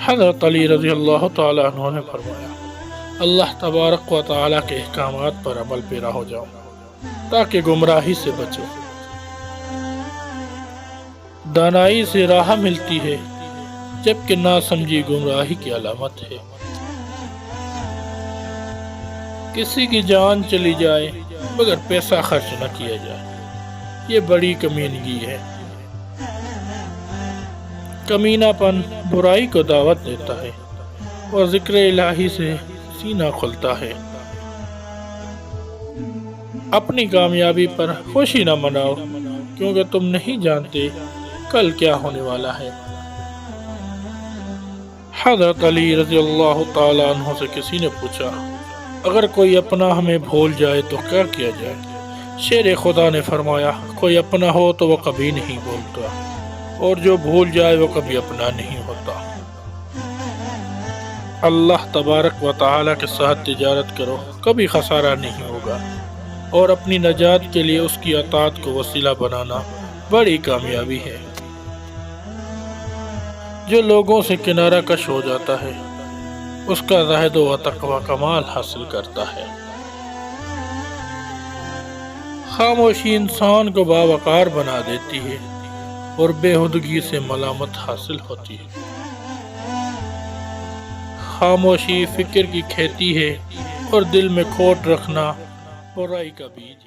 حضرت علی رضی اللہ تعالیٰ عنہ نے فرمایا، اللہ تبارک و تعالیٰ کے احکامات پر عمل پیرا ہو جاؤ تاکہ گمراہی سے بچو۔ دانائی سے راہ ملتی ہے جبکہ ناسمجھی گمراہی کی علامت ہے۔ کسی کی جان چلی جائے مگر پیسہ خرچ نہ کیا جائے، یہ بڑی کمینگی ہے۔ کمینہ پن برائی کو دعوت دیتا ہے اور ذکر الہی سے سینہ کھلتا ہے۔ اپنی کامیابی پر خوشی نہ مناؤ کیونکہ تم نہیں جانتے کل کیا ہونے والا ہے۔ حضرت علی رضی اللہ تعالیٰ عنہ سے کسی نے پوچھا، اگر کوئی اپنا ہمیں بھول جائے تو کیا کیا جائے؟ شیر خدا نے فرمایا، کوئی اپنا ہو تو وہ کبھی نہیں بھولتا، اور جو بھول جائے وہ کبھی اپنا نہیں ہوتا۔ اللہ تبارک و تعالیٰ کے ساتھ تجارت کرو، کبھی خسارہ نہیں ہوگا، اور اپنی نجات کے لیے اس کی اطاعت کو وسیلہ بنانا بڑی کامیابی ہے۔ جو لوگوں سے کنارہ کش ہو جاتا ہے اس کا زہد و تقوی کمال حاصل کرتا ہے۔ خاموشی انسان کو باوقار بنا دیتی ہے اور بےہودگی سے ملامت حاصل ہوتی ہے۔ خاموشی فکر کی کھیتی ہے اور دل میں کھوٹ رکھنا برائی کا بیج ہے۔